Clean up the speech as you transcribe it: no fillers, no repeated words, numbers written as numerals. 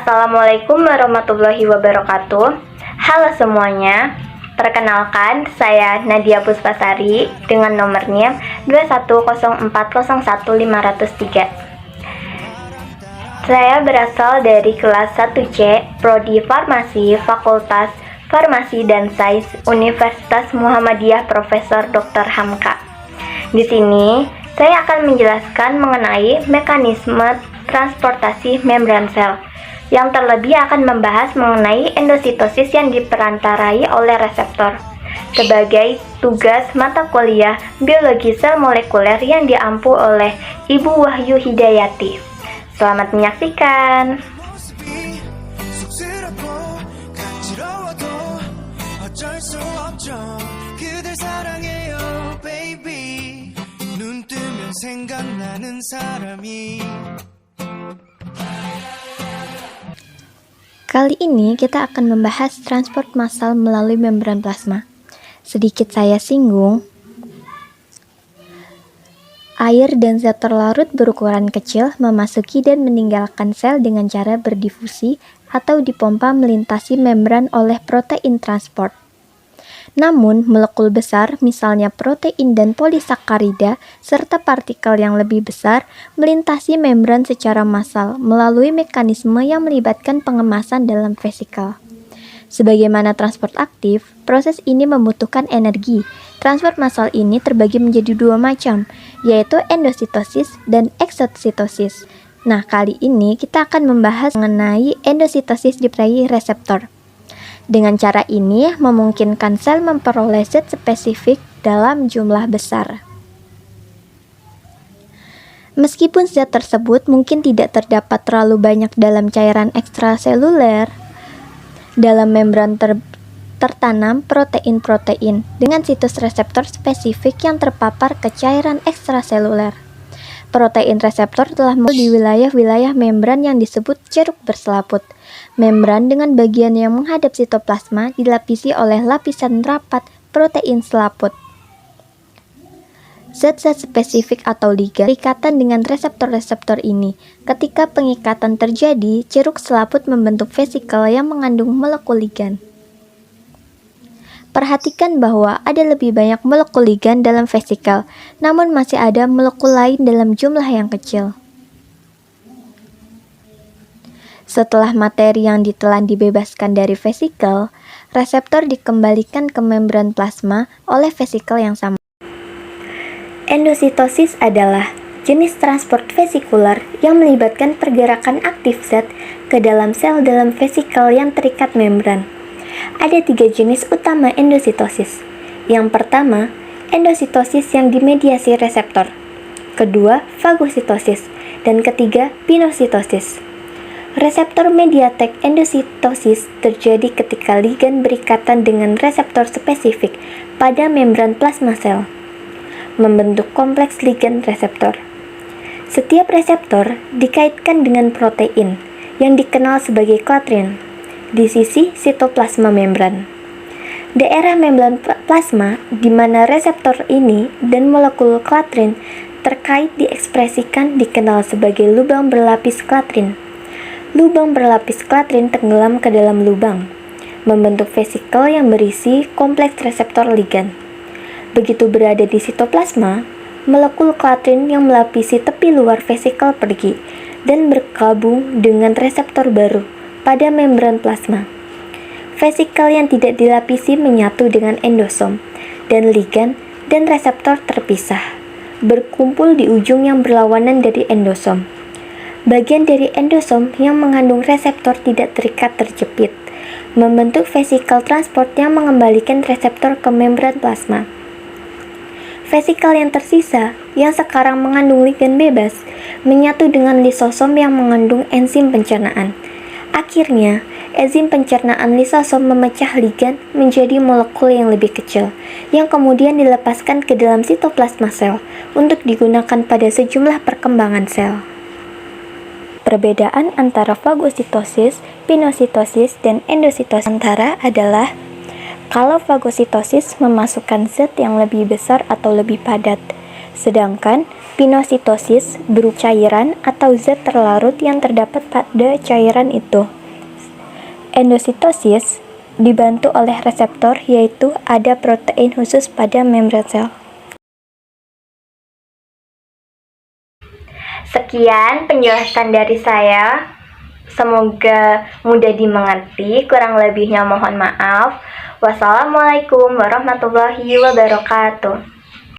Assalamualaikum warahmatullahi wabarakatuh. Halo semuanya, perkenalkan saya Nadia Puspasari dengan nomornya 210401503. Saya berasal dari kelas 1C, Prodi Farmasi, Fakultas Farmasi dan Sains, Universitas Muhammadiyah Profesor Dr. Hamka. Di sini, saya akan menjelaskan mengenai mekanisme transportasi membran sel, yang terlebih akan membahas mengenai endositosis yang diperantarai oleh reseptor sebagai tugas mata kuliah biologi sel molekuler yang diampu oleh Ibu Wahyu Hidayati. Selamat menyaksikan. Kali ini kita akan membahas transport massal melalui membran plasma. Sedikit saya singgung, air dan zat terlarut berukuran kecil memasuki dan meninggalkan sel dengan cara berdifusi atau dipompa melintasi membran oleh protein transport. Namun, molekul besar, misalnya protein dan polisakarida, serta partikel yang lebih besar, melintasi membran secara massal melalui mekanisme yang melibatkan pengemasan dalam vesikel. Sebagaimana transport aktif, proses ini membutuhkan energi. Transport massal ini terbagi menjadi dua macam, yaitu endositosis dan eksositosis. Nah, kali ini kita akan membahas mengenai endositosis diploidi reseptor. Dengan cara ini, memungkinkan sel memperoleh zat spesifik dalam jumlah besar. Meskipun zat tersebut mungkin tidak terdapat terlalu banyak dalam cairan ekstraseluler, dalam membran tertanam protein-protein dengan situs reseptor spesifik yang terpapar ke cairan ekstraseluler. Protein reseptor telah muncul di wilayah-wilayah membran yang disebut ceruk berselaput. Membran dengan bagian yang menghadap sitoplasma dilapisi oleh lapisan rapat protein selaput. Zat-zat spesifik atau ligan berikatan dengan reseptor-reseptor ini. Ketika pengikatan terjadi, ceruk selaput membentuk vesikel yang mengandung molekul ligan. Perhatikan bahwa ada lebih banyak molekul ligan dalam vesikel, namun masih ada molekul lain dalam jumlah yang kecil. Setelah materi yang ditelan dibebaskan dari vesikel, reseptor dikembalikan ke membran plasma oleh vesikel yang sama. Endositosis adalah jenis transport vesikular yang melibatkan pergerakan aktif zat ke dalam sel dalam vesikel yang terikat membran. Ada 3 jenis utama endositosis. Yang pertama, endositosis yang dimediasi reseptor. Kedua, fagositosis. Dan ketiga, pinositosis. Reseptor mediatek endositosis terjadi ketika ligan berikatan dengan reseptor spesifik pada membran plasma sel, membentuk kompleks ligan reseptor. Setiap reseptor dikaitkan dengan protein yang dikenal sebagai klatrin di sisi sitoplasma membran. Daerah membran plasma di mana reseptor ini dan molekul klatrin terkait diekspresikan dikenal sebagai lubang berlapis klatrin. Lubang berlapis klatrin tenggelam ke dalam lubang, membentuk vesikel yang berisi kompleks reseptor ligan. Begitu berada di sitoplasma, molekul klatrin yang melapisi tepi luar vesikel pergi dan bergabung dengan reseptor baru pada membran plasma. Vesikel yang tidak dilapisi menyatu dengan endosom, dan ligan dan reseptor terpisah, berkumpul di ujung yang berlawanan dari endosom. Bagian dari endosom yang mengandung reseptor tidak terikat terjepit, membentuk vesikel transport yang mengembalikan reseptor ke membran plasma. Vesikel yang tersisa, yang sekarang mengandung ligan bebas, menyatu dengan lisosom yang mengandung enzim pencernaan. Akhirnya, enzim pencernaan lisosom memecah ligan menjadi molekul yang lebih kecil, yang kemudian dilepaskan ke dalam sitoplasma sel untuk digunakan pada sejumlah perkembangan sel. Perbedaan antara fagositosis, pinositosis, dan endositosis antara adalah kalau fagositosis memasukkan zat yang lebih besar atau lebih padat, sedangkan pinositosis berupa cairan atau zat terlarut yang terdapat pada cairan itu. Endositosis dibantu oleh reseptor, yaitu ada protein khusus pada membran sel. Sekian penjelasan dari saya. Semoga mudah dimengerti. Kurang lebihnya mohon maaf. Wassalamualaikum warahmatullahi wabarakatuh.